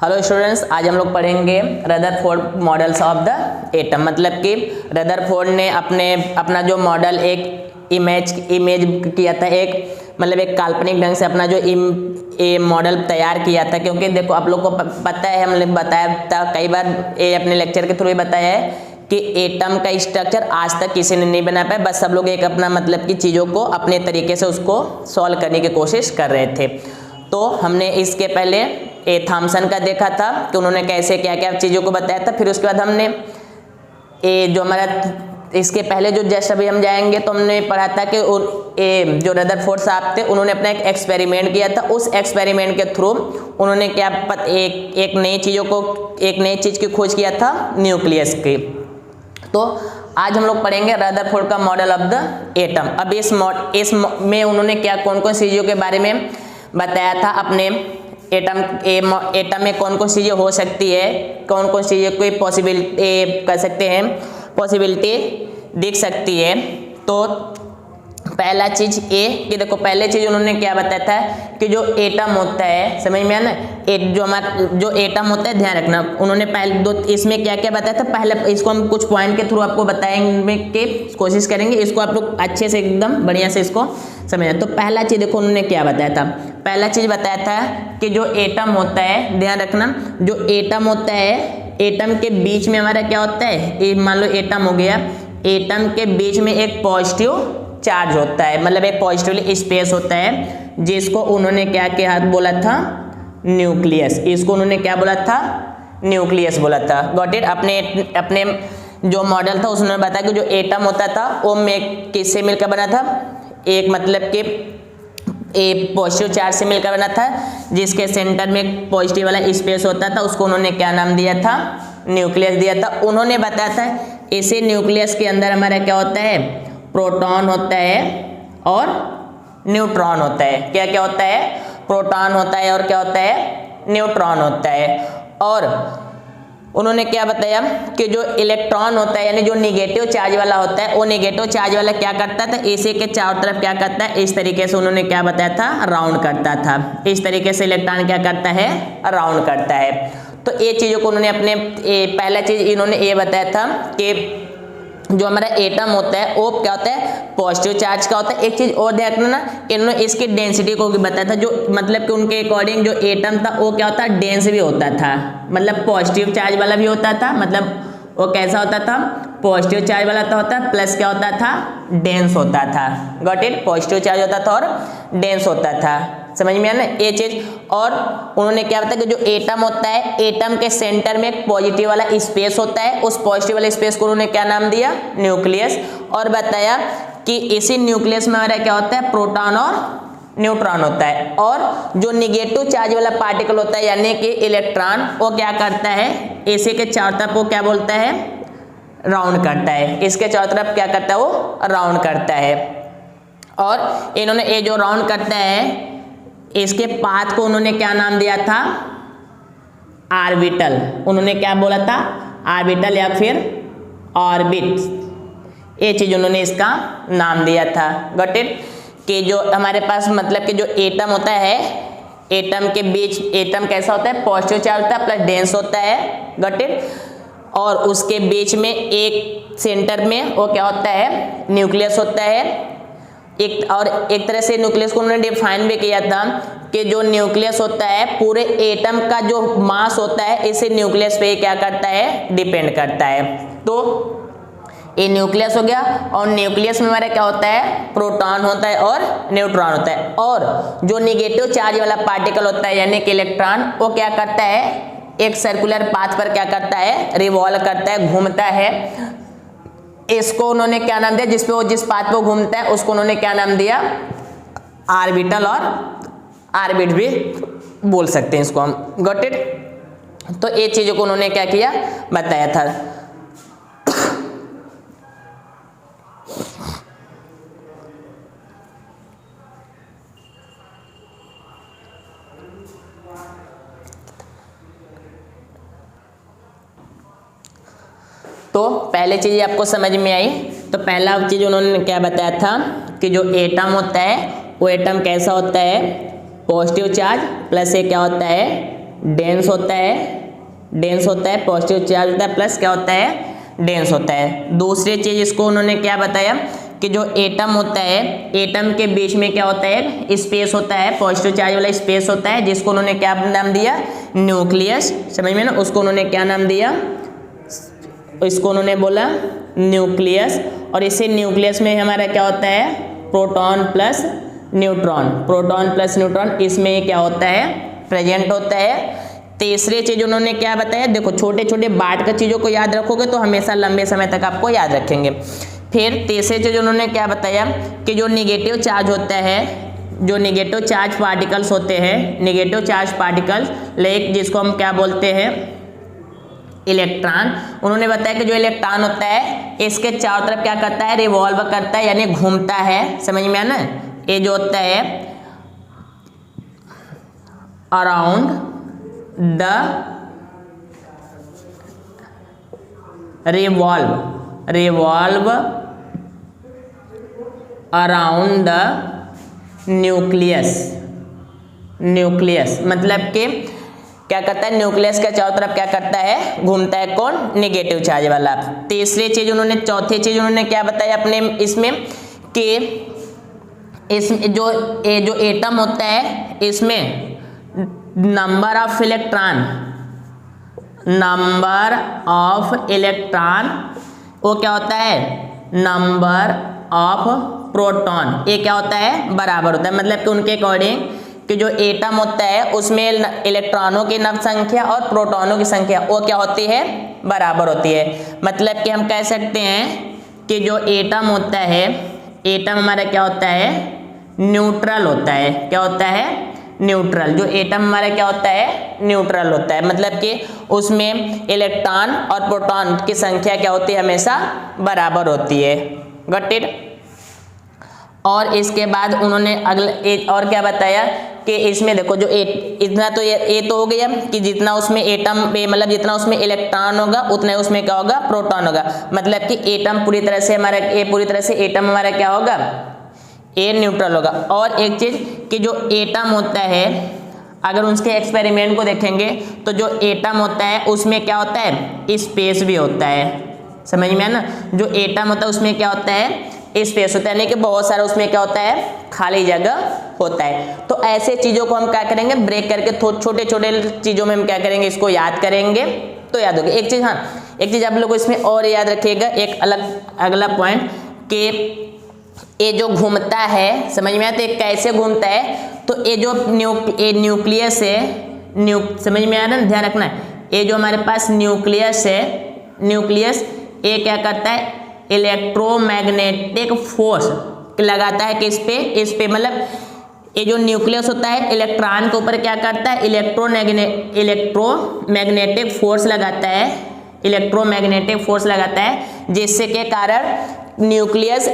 Hello students, आज हम लोग पढ़ेंगे Rutherford models of the atom. मतलब कि रदरफोर्ड ने अपना जो मॉडल एक इमेज किया था, एक काल्पनिक ढंग से अपना जो मॉडल तैयार किया था। क्योंकि देखो, आप लोग को पता है, हमने बताया था कई बार, ये अपने लेक्चर के थ्रू ही बताया है कि एटम का स्ट्रक्चर आज तक किसी ने नहीं बना पाया। बस सब लोग एक अपना मतलब कि चीज़ों को अपने तरीके से उसको सॉल्व करने की कोशिश कर रहे थे। तो हमने इसके पहले थॉमसन का देखा था कि उन्होंने कैसे क्या क्या चीज़ों को बताया था। फिर उसके बाद हमने जो हमारा इसके पहले जो जस्ट अभी हम जाएंगे तो हमने पढ़ा था कि जो रदरफोर्ड साहब थे, उन्होंने अपना एक एक्सपेरिमेंट किया था। उस एक्सपेरिमेंट के थ्रू उन्होंने एक नई चीज़ की खोज किया था, न्यूक्लियस की। तो आज हम लोग पढ़ेंगे रदरफोर्ड का मॉडल ऑफ द एटम। अब इसमें उन्होंने क्या कौन कौन सी चीज़ों के बारे में बताया था, अपने एटम में कौन कौन सी चीज़ें हो सकती है, कौन कौन सी चीज़ें कोई पॉसिबिलिटी कर सकते हैं, पॉसिबिलिटी दिख सकती है। तो पहला चीज़ ये कि देखो, पहले चीज़ उन्होंने क्या बताया था कि जो एटम होता है, समझ में आया ना, जो एटम होता है, ध्यान रखना। उन्होंने पहले दो इसमें क्या क्या बताया था। पहले इसको हम कुछ पॉइंट के थ्रू आपको बताएंगे कि कोशिश करेंगे इसको आप लोग अच्छे से एकदम बढ़िया से इसको समझना। तो पहला चीज़ देखो उन्होंने क्या बताया था। पहला चीज़ बताया था कि जो एटम होता है, ध्यान रखना, जो एटम होता है, एटम के बीच में हमारा क्या होता है, मान लो एटम हो गया, एटम के बीच में एक पॉजिटिव चार्ज होता है, मतलब एक पॉजिटिवली स्पेस होता है, जिसको उन्होंने क्या बोला था, न्यूक्लियस। इसको उन्होंने क्या बोला था, न्यूक्लियस बोला था। Got it. अपने जो मॉडल था उसने बताया कि जो एटम होता था वो किससे मिलकर बना था, एक मतलब कि एक पॉजिटिव चार्ज से मिलकर बना था, जिसके सेंटर में एक पॉजिटिव वाला स्पेस होता था। उसको उन्होंने क्या नाम दिया था, न्यूक्लियस दिया था। उन्होंने बताया था इसी न्यूक्लियस के अंदर हमारा क्या होता है, प्रोटॉन होता है और न्यूट्रॉन होता है। क्या क्या होता है, प्रोटॉन होता है और क्या होता है, न्यूट्रॉन होता है। और उन्होंने क्या बताया कि जो इलेक्ट्रॉन होता है, यानी जो निगेटिव चार्ज वाला होता है, वो निगेटिव चार्ज वाला क्या करता था, एसी के चारों तरफ क्या करता है, इस तरीके से उन्होंने क्या बताया था, राउंड करता था। इस तरीके से इलेक्ट्रॉन क्या करता है, राउंड करता है। तो ये चीज़ों को उन्होंने अपने पहला चीज़ इन्होंने ये बताया था कि जो हमारा एटम होता है वो क्या होता है, पॉजिटिव चार्ज का होता है। एक चीज और ध्यान रखना ना, इन्होंने इसकी डेंसिटी को भी बताया था। जो मतलब कि उनके अकॉर्डिंग जो एटम था वो क्या होता है, डेंस भी होता था, मतलब पॉजिटिव चार्ज वाला भी होता था। मतलब वो कैसा होता था, पॉजिटिव चार्ज वाला तो होता है, प्लस क्या होता था, डेंस होता था। Got it. पॉजिटिव चार्ज होता था और डेंस होता था, समझ में आया ना ये चीज। और उन्होंने क्या बताया कि जो एटम होता है, एटम के सेंटर में एक पॉजिटिव वाला स्पेस होता है, उस पॉजिटिव वाले स्पेस को उन्होंने क्या नाम दिया, न्यूक्लियस। और बताया कि इसी न्यूक्लियस में हमारा क्या होता है, प्रोटॉन और न्यूट्रॉन होता है। और जो निगेटिव चार्ज वाला पार्टिकल होता है, यानी कि इलेक्ट्रॉन, वो क्या करता है, एसी के चारों तरफ वो क्या बोलता है, राउंड करता है। इसके चारों तरफ क्या करता है, वो राउंड करता है। और इन्होंने ये जो राउंड करता है, इसके पाथ को उन्होंने क्या नाम दिया था, ऑर्बिटल। उन्होंने क्या बोला था, ऑर्बिटल या फिर ऑर्बिट, ये चीज उन्होंने इसका नाम दिया था। Got it. कि जो हमारे पास मतलब कि जो एटम होता है, एटम के बीच, एटम कैसा होता है, पॉजिटिव चार्ज होता है प्लस डेंस होता है। Got it. और उसके बीच में एक सेंटर में वो क्या होता है, न्यूक्लियस होता है। एक तरह से न्यूक्लियस को उन्होंने डिफाइन भी किया था कि जो न्यूक्लियस होता है, पूरे एटम का जो मास होता है, इसे न्यूक्लियस पे क्या करता है, डिपेंड करता है। तो ये न्यूक्लियस हो गया। और न्यूक्लियस में हमारा क्या होता है, प्रोटॉन होता है और न्यूट्रॉन होता है। और जो निगेटिव चार्ज वाला पार्टिकल होता है, यानी कि इलेक्ट्रॉन, वो क्या करता है, एक सर्कुलर पाथ पर क्या करता है, रिवॉल्व करता है, घूमता है। इसको उन्होंने क्या नाम दिया, जिस पाथ पे घूमता है उसको उन्होंने क्या नाम दिया, ऑर्बिटल और ऑर्बिट भी बोल सकते हैं इसको हम। Got it. तो ये चीजों को उन्होंने क्या किया, बताया था। तो पहले चीज आपको समझ में आई। तो पहला चीज उन्होंने क्या बताया था कि जो एटम होता है, वो एटम कैसा होता है, पॉजिटिव चार्ज प्लस ये क्या होता है, डेंस होता है, पॉजिटिव चार्ज होता है प्लस क्या होता है, डेंस होता है। दूसरी चीज इसको उन्होंने क्या बताया कि जो एटम होता है, एटम के बीच में क्या होता है, स्पेस होता है, पॉजिटिव चार्ज वाला स्पेस होता है, जिसको उन्होंने क्या नाम दिया, न्यूक्लियस। समझ में ना, उसको उन्होंने क्या नाम दिया, इसको उन्होंने बोला न्यूक्लियस। और इसी न्यूक्लियस में हमारा क्या होता है, प्रोटॉन प्लस न्यूट्रॉन, इसमें क्या होता है, प्रेजेंट होता है। तीसरी चीज उन्होंने क्या बताया, देखो छोटे छोटे बांट कर चीजों को याद रखोगे तो हमेशा लंबे समय तक आपको याद रखेंगे। फिर तीसरी चीज उन्होंने क्या बताया कि जो निगेटिव चार्ज होता है, जो निगेटिव चार्ज पार्टिकल्स होते हैं, निगेटिव चार्ज पार्टिकल्स लाइक जिसको हम क्या बोलते हैं, इलेक्ट्रॉन। उन्होंने बताया कि जो इलेक्ट्रॉन होता है इसके चारों तरफ क्या करता है, रिवॉल्व करता है, यानी घूमता है। समझ में आना, ये जो होता है around the revolve around the nucleus मतलब कि क्या करता है, न्यूक्लियस के चारों तरफ क्या करता है, घूमता है। कौन, निगेटिव चार्ज वाला। तीसरी चीज उन्होंने, चौथी चीज उन्होंने क्या बताया अपने इसमें कि इस जो एटम होता है इसमें नंबर ऑफ इलेक्ट्रॉन वो क्या होता है, नंबर ऑफ प्रोटॉन, ये क्या होता है, बराबर होता है। मतलब कि उनके अकॉर्डिंग कि जो एटम होता है उसमें इलेक्ट्रॉनों की नव संख्या और प्रोटॉनों की संख्या वो क्या होती है, बराबर होती है। मतलब कि हम कह सकते हैं कि जो एटम होता है, एटम हमारा क्या होता है, न्यूट्रल होता है। क्या होता है, न्यूट्रल। जो एटम हमारा क्या होता है, न्यूट्रल होता है। मतलब कि उसमें इलेक्ट्रॉन और प्रोटॉन की संख्या क्या होती है, हमेशा बराबर होती है। Got it. और इसके बाद उन्होंने अगले और क्या बताया कि इसमें देखो जो इतना तो ये तो हो गया कि जितना उसमें एटम मतलब जितना उसमें इलेक्ट्रॉन होगा उतना उसमें क्या होगा, प्रोटॉन होगा। मतलब कि एटम पूरी तरह से हमारा एटम हमारा क्या होगा, ए न्यूट्रल होगा। और एक चीज कि जो एटम होता है, अगर उसके एक्सपेरिमेंट को देखेंगे तो जो एटम होता है उसमें क्या होता है, स्पेस भी होता है। समझ में है ना, जो एटम होता है उसमें क्या होता है, स्पेस होता है, यानी कि बहुत सारा उसमें क्या होता है, खाली जगह होता है। तो ऐसे चीजों को हम क्या करेंगे, ब्रेक करके छोटे छोटे चीजों में हम क्या करेंगे, इसको याद करेंगे तो याद होगा। एक चीज, हाँ एक चीज आप लोग को इसमें और याद रखिएगा, एक अगला पॉइंट कि ये जो घूमता है, समझ में आता है कैसे घूमता है, तो ये जो न्यूक्लियस है, समझ में आ रहा है, ध्यान रखना है। ये जो हमारे पास न्यूक्लियस है, न्यूक्लियस ये क्या करता है, इलेक्ट्रोमैग्नेटिक फोर्स लगाता है किस पे, इस पे। मतलब ये जो न्यूक्लियस होता है इलेक्ट्रॉन के ऊपर क्या करता है, इलेक्ट्रोमैग्नेटिक फोर्स लगाता है, इलेक्ट्रोमैग्नेटिक फोर्स लगाता है, जिससे के कारण न्यूक्लियस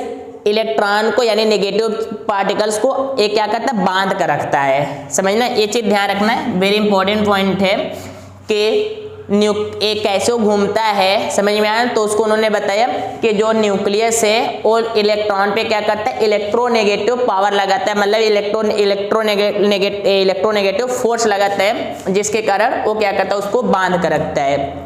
इलेक्ट्रॉन को यानी नेगेटिव पार्टिकल्स को ये क्या करता है, बांध कर रखता है। समझना, ये चीज ध्यान रखना है, वेरी इंपॉर्टेंट पॉइंट है कि एक कैसे घूमता है। समझ में आया, तो उसको उन्होंने बताया कि जो न्यूक्लियस है और इलेक्ट्रॉन पे क्या करता है, इलेक्ट्रोनेगेटिव पावर लगाता है, मतलब इलेक्ट्रोनेगेटिव फोर्स लगाता है, जिसके कारण वो क्या करता है, उसको बांध कर रखता है।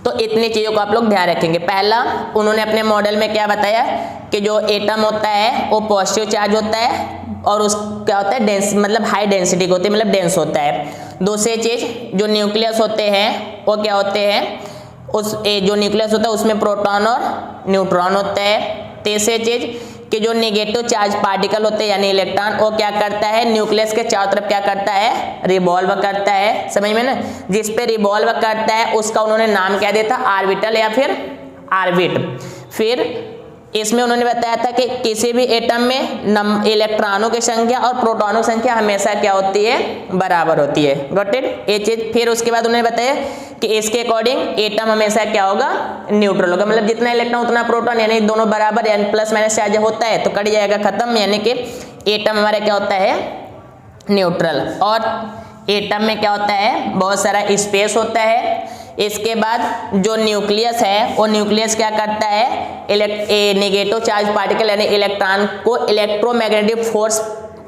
तो इतनी चीजों को आप लोग ध्यान रखेंगे। पहला उन्होंने अपने मॉडल में क्या बताया कि जो एटम होता है वो पॉजिटिव चार्ज होता है और उस क्या होता है, डेंस मतलब हाई डेंसिटी होती है, मतलब डेंस होता है। दूसरी चीज जो न्यूक्लियस होते हैं वो क्या होते हैं, जो न्यूक्लियस होता है उसमें प्रोटॉन और न्यूट्रॉन होता है। तीसरी चीज कि जो नेगेटिव चार्ज पार्टिकल होते हैं यानी इलेक्ट्रॉन, वो क्या करता है, न्यूक्लियस के चारों तरफ क्या करता है, रिवॉल्व करता है। समझ में ना, जिस पे रिवॉल्व करता है उसका उन्होंने नाम क्या दिया था, ऑर्बिटल या फिर ऑर्बिट। फिर इसमें उन्होंने बताया था कि किसी भी एटम में इलेक्ट्रॉनों की संख्या और प्रोटॉनों की संख्या हमेशा क्या होती है, बराबर होती है। गॉट इट, ये चीज। फिर उसके बाद उन्होंने बताया कि इसके अकॉर्डिंग एटम हमेशा क्या होगा, न्यूट्रल होगा। मतलब जितना इलेक्ट्रॉन उतना प्रोटॉन, यानी दोनों बराबर, यानी प्लस माइनस चार्ज होता है तो कट जाएगा, खत्म। यानी कि एटम हमारा क्या होता है, न्यूट्रल। और एटम में क्या होता है, बहुत सारा स्पेस होता है। इसके बाद जो न्यूक्लियस है वो न्यूक्लियस क्या करता है, नेगेटिव चार्ज पार्टिकल यानी इलेक्ट्रॉन को इलेक्ट्रोमैग्नेटिक फोर्स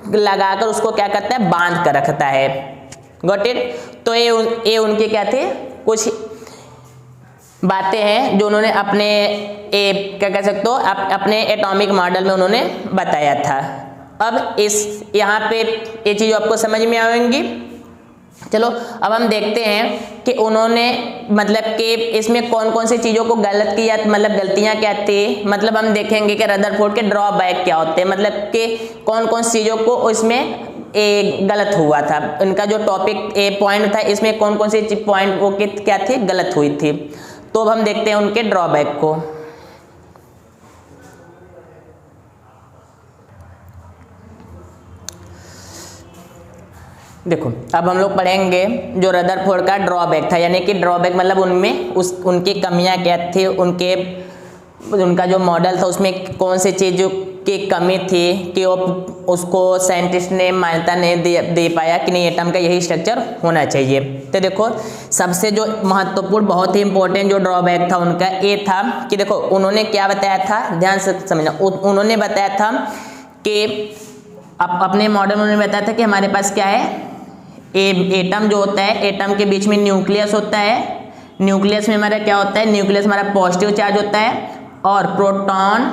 लगाकर उसको क्या करता है, बांध कर रखता है। Got it. तो ये उनके क्या थे, कुछ बातें हैं जो उन्होंने अपने क्या कह सकते हो अपने एटॉमिक मॉडल में उन्होंने बताया था। अब इस यहाँ पे ये चीज़ आपको समझ में आएंगी। चलो अब हम देखते हैं कि उन्होंने मतलब कि इसमें कौन कौन सी चीज़ों को गलत किया, मतलब गलतियाँ क्या थी। मतलब हम देखेंगे कि रदरफोर्ड के ड्रॉबैक क्या होते हैं, मतलब कि कौन कौन सी चीज़ों को इसमें गलत हुआ था, उनका जो टॉपिक पॉइंट था इसमें कौन कौन सी पॉइंट वो क्या थी, गलत हुई थी। तो अब हम देखते हैं उनके ड्रॉबैक को। देखो अब हम लोग पढ़ेंगे जो रदरफोर्ड का ड्रॉबैक था, यानी कि ड्रॉबैक मतलब उनमें उनकी कमियां क्या थी, उनका जो मॉडल था उसमें कौन सी चीज़ों की कमी थी कि वो उसको साइंटिस्ट ने मान्यता नहीं दे पाया कि नहीं एटम का यही स्ट्रक्चर होना चाहिए। तो देखो सबसे जो महत्वपूर्ण बहुत ही इंपॉर्टेंट जो ड्रॉबैक था उनका ये था कि देखो उन्होंने क्या बताया था, ध्यान से समझना। उन्होंने बताया था कि अपने मॉडल में उन्होंने बताया था कि हमारे पास क्या है, एटम जो होता है, एटम के बीच में न्यूक्लियस होता है। न्यूक्लियस में हमारा क्या होता है, न्यूक्लियस हमारा पॉजिटिव चार्ज होता है और प्रोटॉन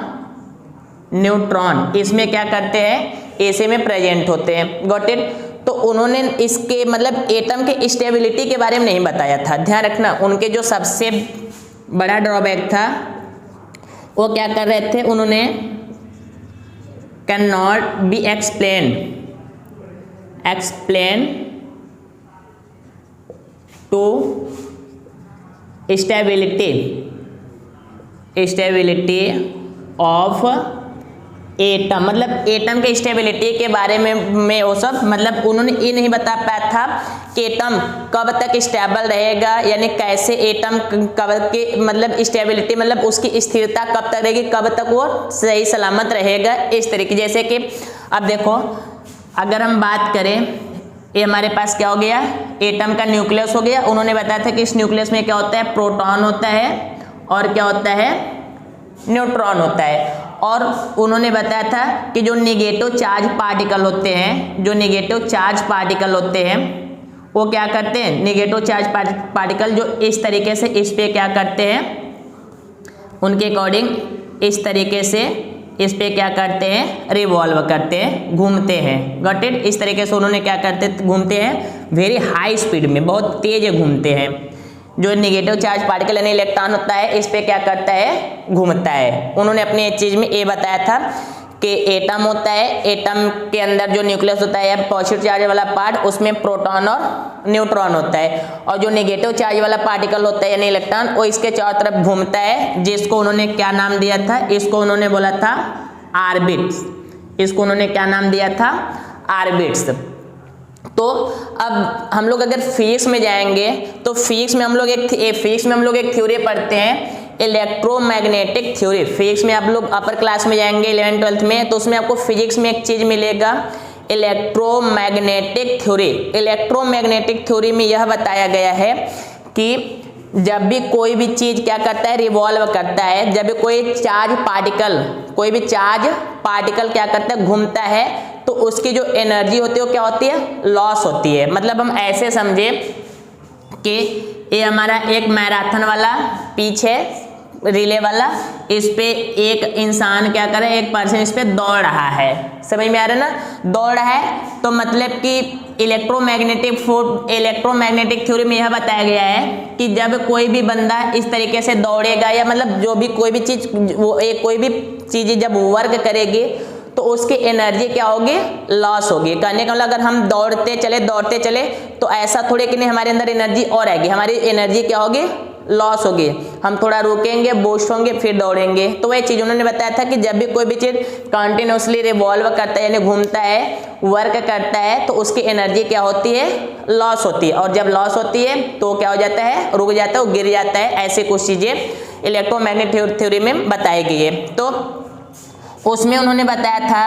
न्यूट्रॉन इसमें क्या करते हैं, एसी में प्रेजेंट होते हैं। Got it. तो उन्होंने इसके मतलब एटम के स्टेबिलिटी के बारे में नहीं बताया था। ध्यान रखना उनके जो सबसे बड़ा ड्रॉबैक था वो क्या कर रहे थे, उन्होंने can not be explain to stability of atom, मतलब एटम के स्टेबिलिटी के बारे में वो सब मतलब उन्होंने ये नहीं बता पाया था कि एटम कब तक स्टेबल रहेगा, यानी कैसे एटम कब के मतलब स्टेबिलिटी मतलब उसकी स्थिरता कब तक रहेगी, कब तक वो सही सलामत रहेगा। इस तरीके जैसे कि अब देखो अगर हम बात करें, ये हमारे पास क्या हो गया, एटम का न्यूक्लियस हो गया। उन्होंने बताया था कि इस न्यूक्लियस में क्या होता है, प्रोटॉन होता है और क्या होता है, न्यूट्रॉन होता है। और उन्होंने बताया था कि जो नेगेटिव चार्ज पार्टिकल होते हैं, जो नेगेटिव चार्ज पार्टिकल होते हैं वो क्या करते हैं, नेगेटिव चार्ज पार्टिकल जो इस तरीके से इस पे क्या करते हैं, उनके अकॉर्डिंग इस तरीके से इस पे क्या करते हैं, रिवॉल्व करते हैं, घूमते हैं। Got it. इस तरीके से उन्होंने क्या करते, घूमते हैं वेरी हाई स्पीड में, बहुत तेज घूमते हैं। जो नेगेटिव चार्ज पार्टिकल यानी इलेक्ट्रॉन होता है इस पे क्या करता है, घूमता है। उन्होंने अपने एक चीज में ये बताया था कि एटम होता है, एटम के अंदर जो न्यूक्लियस होता है या पॉजिटिव चार्ज वाला पार्ट, उसमें प्रोटॉन और न्यूट्रॉन होता है, और जो नेगेटिव चार्ज वाला पार्टिकल होता है यानी इलेक्ट्रॉन वो इसके चारों तरफ घूमता है, जिसको उन्होंने क्या नाम दिया था, इसको उन्होंने बोला था ऑर्बिट्स। इसको उन्होंने क्या नाम दिया था, ऑर्बिट्स। तो अब हम लोग अगर फिजिक्स में जाएंगे तो फिजिक्स में हम लोग एक थ्योरी पढ़ते हैं, इलेक्ट्रोमैग्नेटिक थ्योरी। फिजिक्स में आप लोग अपर क्लास में जाएंगे 11th 12th में, तो उसमें आपको फिजिक्स में एक चीज मिलेगा, इलेक्ट्रोमैग्नेटिक थ्योरी। इलेक्ट्रोमैग्नेटिक थ्योरी में यह बताया गया है कि जब भी कोई भी चीज क्या करता है, रिवॉल्व करता है, जब भी कोई भी चार्ज पार्टिकल क्या करता है, घूमता है, तो उसकी जो एनर्जी होती है वो क्या होती है, लॉस होती है। मतलब हम ऐसे समझे कि ये हमारा एक मैराथन वाला पीछे रिले वाला, इस पे एक इंसान क्या कर रहा है, एक पर्सन इस पे दौड़ रहा है, समझ में आ रहा है ना, दौड़ रहा है। तो मतलब कि इलेक्ट्रोमैग्नेटिक थ्योरी में यह बताया गया है कि जब कोई भी बंदा इस तरीके से दौड़ेगा या मतलब जो भी कोई भी चीज कोई भी चीज जब वर्क करेगी तो उसकी एनर्जी क्या होगी, लॉस होगी। कहने का मतलब अगर हम दौड़ते चले तो ऐसा थोड़ी कि नहीं हमारे अंदर एनर्जी और आएगी, हमारी एनर्जी क्या होगी, लॉस होगी। हम थोड़ा रुकेंगे, बूस्ट होंगे, फिर दौड़ेंगे। तो वह चीज उन्होंने बताया था कि जब भी कोई भी चीज कंटिन्यूसली रिवॉल्व करता है यानी घूमता है, वर्क करता है, तो उसकी एनर्जी क्या होती है, लॉस होती है। और जब लॉस होती है तो क्या हो जाता है, रुक जाता है, वो गिर जाता है। ऐसे कुछ चीजें इलेक्ट्रोमैग्नेटिक थ्योरी में बताई गई है। तो उसमें उन्होंने बताया था,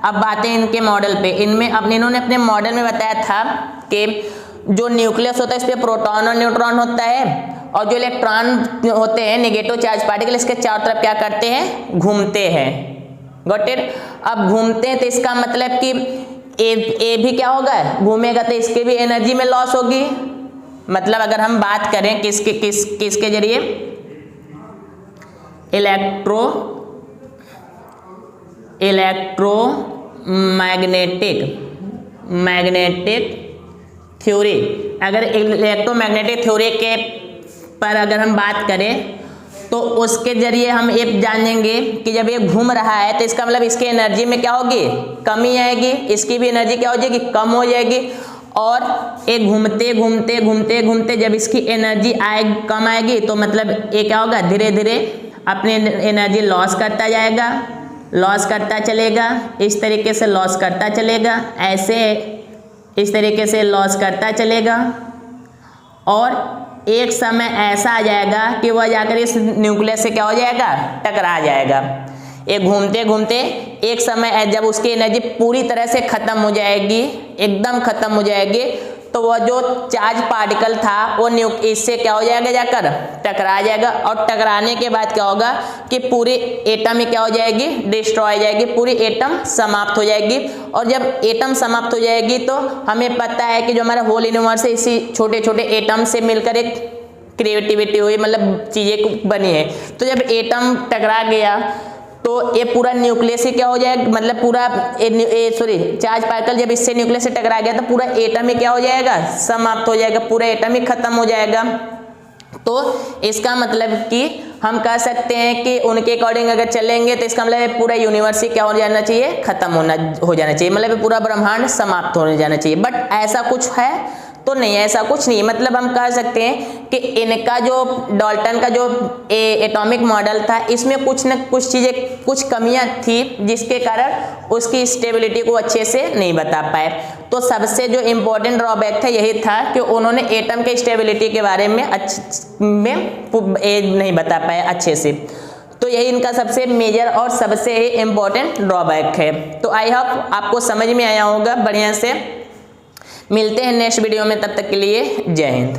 अब बातें इनके मॉडल पे, इन्होंने अपने मॉडल में बताया था कि जो न्यूक्लियस होता है इस पे प्रोटॉन और न्यूट्रॉन होता है, और जो इलेक्ट्रॉन होते हैं नेगेटिव चार्ज पार्टिकल इसके चारों तरफ क्या करते हैं, घूमते हैं। Got it. अब घूमते हैं तो इसका मतलब कि ए भी क्या होगा, घूमेगा, तो इसके भी एनर्जी में लॉस होगी। मतलब अगर हम बात करें किसके जरिए, मैग्नेटिक थ्योरी, अगर इलेक्ट्रोमैग्नेटिक थ्योरी के पर अगर हम बात करें तो उसके जरिए हम ये जानेंगे कि जब ये घूम रहा है तो इसका मतलब इसकी एनर्जी में क्या होगी, कमी आएगी, इसकी भी एनर्जी क्या हो जाएगी, कम हो जाएगी। और ये घूमते घूमते घूमते घूमते जब इसकी एनर्जी कम आएगी तो मतलब ये क्या होगा, धीरे धीरे अपनी एनर्जी लॉस करता जाएगा, लॉस करता चलेगा, इस तरीके से लॉस करता चलेगा, ऐसे इस तरीके से लॉस करता चलेगा। और एक समय ऐसा आ जाएगा कि वह जाकर इस न्यूक्लियस से क्या हो जाएगा, टकरा जाएगा। ये घूमते घूमते एक समय जब उसकी एनर्जी पूरी तरह से खत्म हो जाएगी, एकदम खत्म हो जाएगी, तो वह जो चार्ज पार्टिकल था वो इससे क्या हो जाएगा, जाकर टकरा जाएगा। और टकराने के बाद क्या होगा कि पूरी एटम ही क्या हो जाएगी, डिस्ट्रॉय हो जाएगी, पूरी एटम समाप्त हो जाएगी। और जब एटम समाप्त हो जाएगी तो हमें पता है कि जो हमारा होल यूनिवर्स है इसी छोटे छोटे एटम से मिलकर एक क्रिएटिविटी हुई, मतलब चीज़ें बनी है। तो जब एटम टकरा गया तो ये पूरा न्यूक्लियस ही क्या हो जाएगा, मतलब पूरा चार्ज पार्टिकल जब इससे न्यूक्लियस से टकरा गया तो पूरा एटम ही क्या हो जाएगा, समाप्त हो जाएगा, पूरा एटम ही खत्म हो जाएगा। तो इसका मतलब कि हम कह सकते हैं कि उनके अकॉर्डिंग अगर चलेंगे तो इसका मतलब पूरा यूनिवर्स ही क्या हो जाना चाहिए, खत्म हो जाना चाहिए, मतलब पूरा ब्रह्मांड समाप्त होने जाना चाहिए। बट ऐसा कुछ है तो नहीं, ऐसा कुछ नहीं। मतलब हम कह सकते हैं कि इनका जो डाल्टन का जो एटॉमिक मॉडल था इसमें कुछ न कुछ चीज़ें, कुछ कमियां थी जिसके कारण उसकी स्टेबिलिटी को अच्छे से नहीं बता पाए। तो सबसे जो इम्पोर्टेंट ड्रॉबैक था यही था कि उन्होंने एटम के स्टेबिलिटी के बारे में नहीं बता पाए अच्छे से। तो यही इनका सबसे मेजर और सबसे इम्पोर्टेंट ड्रॉबैक है। तो आई होप आपको समझ में आया होगा बढ़िया से। मिलते हैं नेक्स्ट वीडियो में, तब तक के लिए जय हिंद।